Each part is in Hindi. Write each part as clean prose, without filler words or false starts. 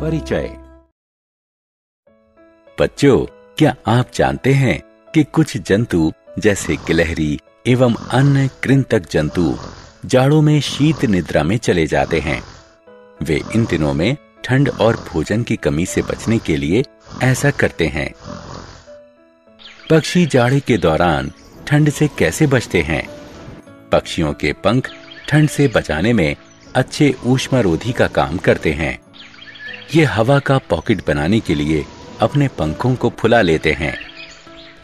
परिचय। बच्चों, क्या आप जानते हैं कि कुछ जंतु जैसे गिलहरी एवं अन्य कृंतक जंतु जाड़ों में शीत निद्रा में चले जाते हैं। वे इन दिनों में ठंड और भोजन की कमी से बचने के लिए ऐसा करते हैं। पक्षी जाड़े के दौरान ठंड से कैसे बचते हैं? पक्षियों के पंख ठंड से बचाने में अच्छे ऊष्मारोधी का काम करते हैं। ये हवा का पॉकेट बनाने के लिए अपने पंखों को फुला लेते हैं,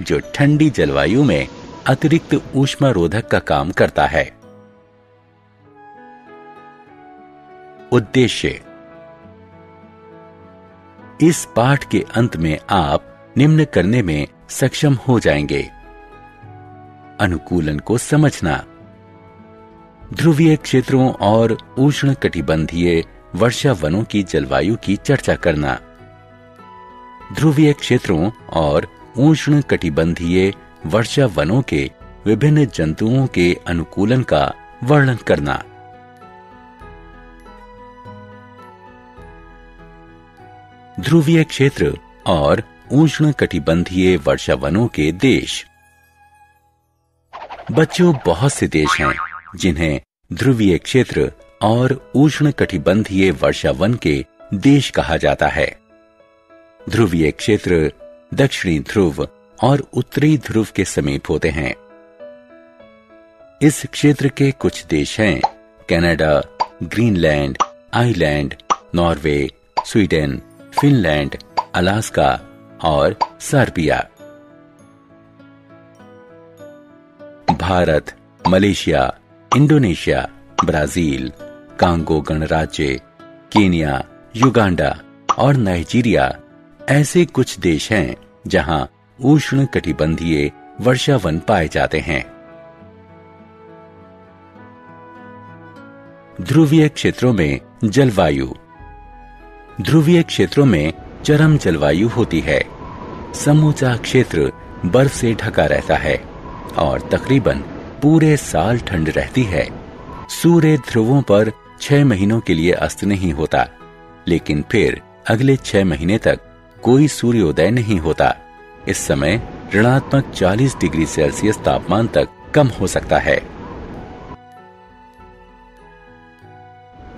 जो ठंडी जलवायु में अतिरिक्त ऊष्मारोधक का काम करता है। उद्देश्य। इस पाठ के अंत में आप निम्न करने में सक्षम हो जाएंगे। अनुकूलन को समझना, ध्रुवीय क्षेत्रों और उष्णकटिबंधीय वर्षा वनों की जलवायु की चर्चा करना, ध्रुवीय क्षेत्रों और उष्णकटिबंधीय वर्षा वनों के विभिन्न जंतुओं के अनुकूलन का वर्णन करना। ध्रुवीय क्षेत्र और उष्णकटिबंधीय वर्षा वनों के देश। बच्चों, बहुत से देश हैं जिन्हें ध्रुवीय क्षेत्र और उष्णकटिबंधीय वर्षा वन के देश कहा जाता है। ध्रुवीय क्षेत्र दक्षिणी ध्रुव और उत्तरी ध्रुव के समीप होते हैं। इस क्षेत्र के कुछ देश हैं Canada, Greenland, island, Norway, Sweden, Finland, Alaska और Serbia. Bharat, Malaysia, Indonesia, Brazil, Congo गणराज्य, केन्या, युगांडा और नाइजीरिया ऐसे कुछ देश हैं जहां उष्णकटिबंधीय वर्षा वन पाए जाते हैं। ध्रुवीय क्षेत्रों में जलवायु। ध्रुवीय क्षेत्रों में चरम जलवायु होती है। समूचा क्षेत्र बर्फ से ढका रहता है और तकरीबन पूरे साल ठंड रहती है। सूर्य ध्रुवों पर 6 महीनों के लिए अस्त नहीं होता, लेकिन फिर अगले 6 महीने तक कोई सूर्योदय नहीं होता। इस समय ऋणात्मक 40 डिग्री सेल्सियस तापमान तक कम हो सकता है।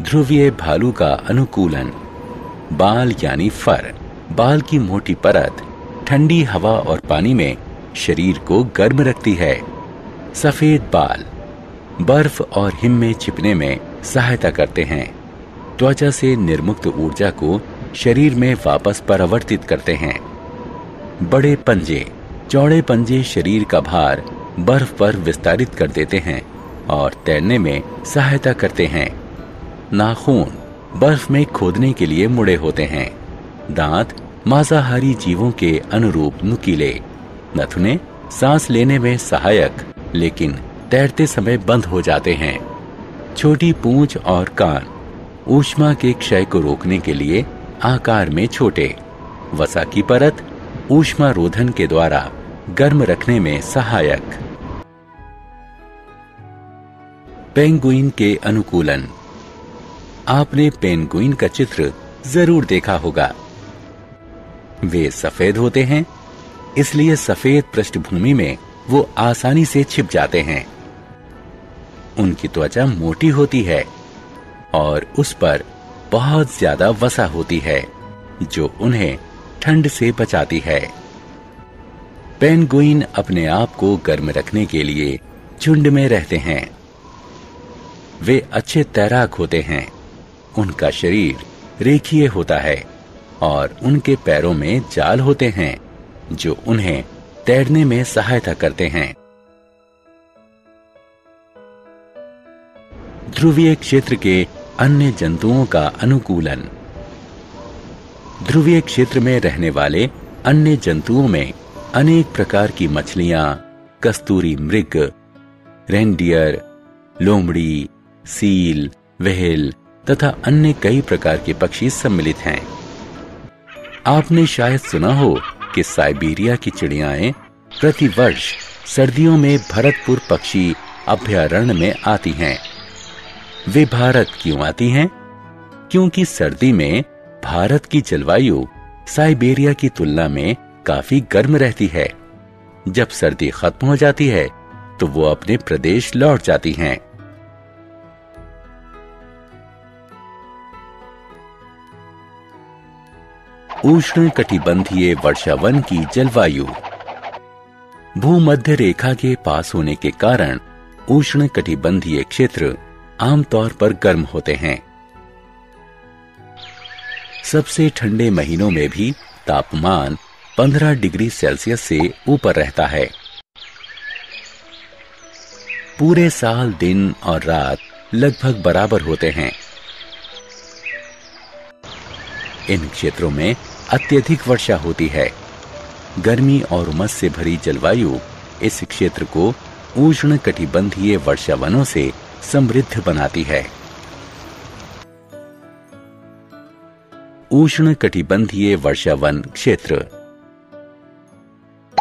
ध्रुवीय भालू का अनुकूलन। बाल यानी फर, बाल की मोटी परत ठंडी हवा और पानी में शरीर को गर्म रखती है। सफेद बाल बर्फ और हिम में छिपने में सहायता करते हैं। त्वचा से निर्मुक्त ऊर्जा को शरीर में वापस परावर्तित करते हैं। बड़े पंजे, चौड़े पंजे शरीर का भार बर्फ पर विस्तारित कर देते हैं और तैरने में सहायता करते हैं। नाखून बर्फ में खोदने के लिए मुड़े होते हैं। दांत मांसाहारी जीवों के अनुरूप नुकीले। नथुने सांस लेने में सहायक, लेकिन तैरते समय बंद हो जाते हैं। छोटी पूंछ और कान ऊष्मा के क्षय को रोकने के लिए आकार में छोटे। वसा की परत ऊष्मा रोधन के द्वारा गर्म रखने में सहायक। पेंगुइन के अनुकूलन। आपने पेंगुइन का चित्र जरूर देखा होगा। वे सफेद होते हैं, इसलिए सफेद पृष्ठभूमि में वो आसानी से छिप जाते हैं। उनकी त्वचा मोटी होती है और उस पर बहुत ज्यादा वसा होती है, जो उन्हें ठंड से बचाती है। पेंगुइन अपने आप को गर्म रखने के लिए झुंड में रहते हैं। वे अच्छे तैराक होते हैं। उनका शरीर रेखीय होता है और उनके पैरों में जाल होते हैं, जो उन्हें तैरने में सहायता करते हैं। ध्रुवीय क्षेत्र के अन्य जंतुओं का अनुकूलन। ध्रुवीय क्षेत्र में रहने वाले अन्य जंतुओं में अनेक प्रकार की मछलियां, कस्तूरी मृग, रेनडियर, लोमड़ी, सील, व्हेल तथा अन्य कई प्रकार के पक्षी सम्मिलित हैं। आपने शायद सुना हो कि साइबेरिया की चिड़ियाएं प्रतिवर्ष सर्दियों में भरतपुर पक्षी अभयारण्य में आती हैं। वे भारत क्यों आती हैं? क्योंकि सर्दी में भारत की जलवायु साइबेरिया की तुलना में काफी गर्म रहती है। जब सर्दी खत्म हो जाती है तो वो अपने प्रदेश लौट जाती हैं। उष्णकटिबंधीय वर्षावन की जलवायु। भूमध्य रेखा के पास होने के कारण उष्णकटिबंधीय क्षेत्र आमतौर पर गर्म होते हैं। सबसे ठंडे महीनों में भी तापमान 15 डिग्री सेल्सियस से ऊपर रहता है। पूरे साल दिन और रात लगभग बराबर होते हैं। इन क्षेत्रों में अत्यधिक वर्षा होती है। गर्मी और उमस से भरी जलवायु इस क्षेत्र को उष्णकटिबंधीय वर्षावनों से समृद्ध बनाती है। उष्णकटिबंधीय वर्षावन क्षेत्र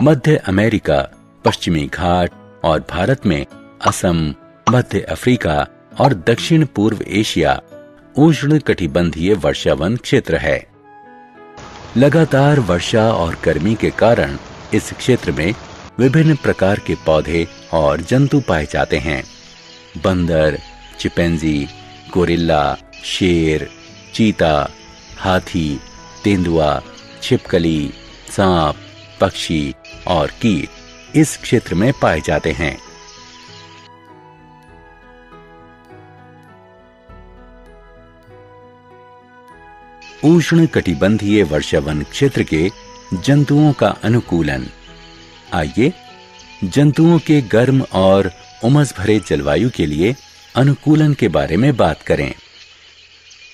मध्य अमेरिका, पश्चिमी घाट और भारत में असम, मध्य अफ्रीका और दक्षिण पूर्व एशिया उष्णकटिबंधीय वर्षावन क्षेत्र है। लगातार वर्षा और गर्मी के कारण इस क्षेत्र में विभिन्न प्रकार के पौधे और जंतु पाए जाते हैं। बंदर, चिंपैंजी, गोरिल्ला, शेर, चीता, हाथी, तेंदुआ, छिपकली, सांप, पक्षी और कीट इस क्षेत्र में पाए जाते हैं। उष्णकटिबंधीय वर्षावन क्षेत्र के जंतुओं का अनुकूलन। आइए जंतुओं के गर्म और उमस भरे जलवायु के लिए अनुकूलन के बारे में बात करें।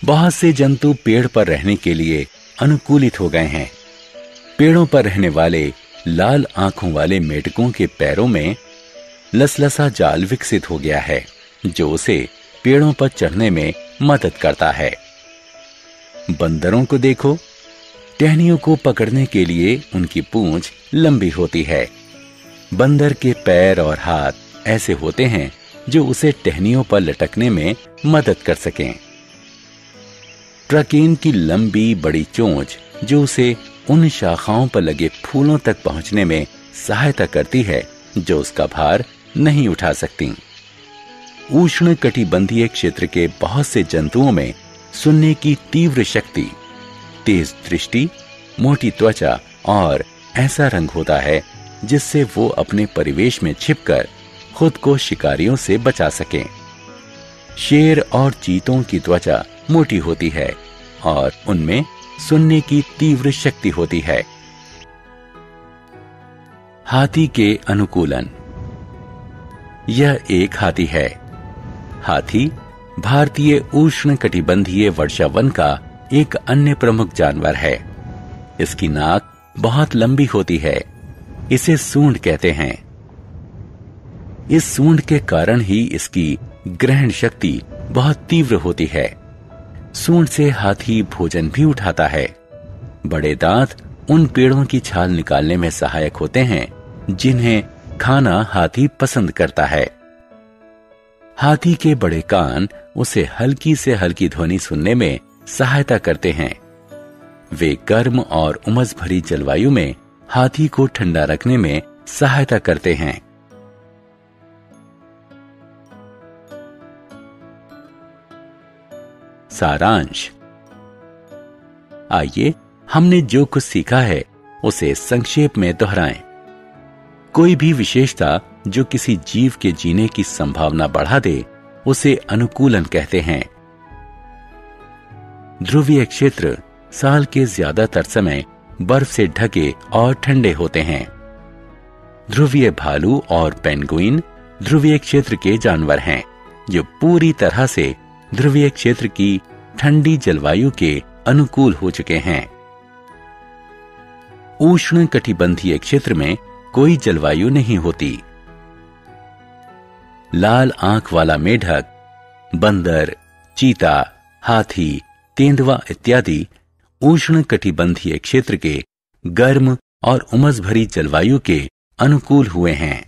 बहुत से जंतु पेड़ पर रहने के लिए अनुकूलित हो गए हैं। पेड़ों पर रहने वाले लाल आंखों वाले मेढकों के पैरों में लसलसा जाल विकसित हो गया है, जो उसे पेड़ों पर चढ़ने में मदद करता है। बंदरों को देखो, टहनियों को पकड़ने के लिए उनकी पूंछ लंबी होती है। बंदर के पैर और हाथ ऐसे होते हैं जो उसे टहनियों पर लटकने में मदद कर सकें। ट्रकेन की लंबी बड़ी चोंच जो उसे उन शाखाओं पर लगे फूलों तक पहुंचने में सहायता करती है जो उसका भार नहीं उठा सकती। उष्णकटिबंधीय क्षेत्र के बहुत से जंतुओं में सुनने की तीव्र शक्ति, तेज दृष्टि, मोटी त्वचा और ऐसा रंग होता है जिससे वो अपने परिवेश में छिपकर खुद को शिकारियों से बचा सकें। शेर और चीतों की त्वचा मोटी होती है और उनमें सुनने की तीव्र शक्ति होती है। हाथी के अनुकूलन। यह एक हाथी है। हाथी भारतीय उष्णकटिबंधीय वर्षावन का एक अन्य प्रमुख जानवर है। इसकी नाक बहुत लंबी होती है। इसे सूंड कहते हैं। इस सूंड के कारण ही इसकी ग्रहण शक्ति बहुत तीव्र होती है। सूंड से हाथी भोजन भी उठाता है। बड़े दांत उन पेड़ों की छाल निकालने में सहायक होते हैं जिन्हें खाना हाथी पसंद करता है। हाथी के बड़े कान उसे हल्की से हल्की ध्वनि सुनने में सहायता करते हैं। वे गर्म और उमस भरी जलवायु में हाथी को ठंडा रखने में सहायता करते हैं। सारांश। आइए हमने जो कुछ सीखा है उसे संक्षेप में दोहराएं। कोई भी विशेषता जो किसी जीव के जीने की संभावना बढ़ा दे उसे अनुकूलन कहते हैं। ध्रुवीय क्षेत्र साल के ज्यादातर समय बर्फ से ढके और ठंडे होते हैं। ध्रुवीय भालू और पेंगुइन ध्रुवीय क्षेत्र के जानवर हैं जो पूरी तरह से ध्रुवीय क्षेत्र की ठंडी जलवायु के अनुकूल हो चुके हैं। उष्णकटिबंधीय क्षेत्र में कोई जलवायु नहीं होती। लाल आंख वाला मेढक, बंदर, चीता, हाथी, तेंदुआ इत्यादि उष्णकटिबंधीय क्षेत्र के गर्म और उमस भरी जलवायु के अनुकूल हुए हैं।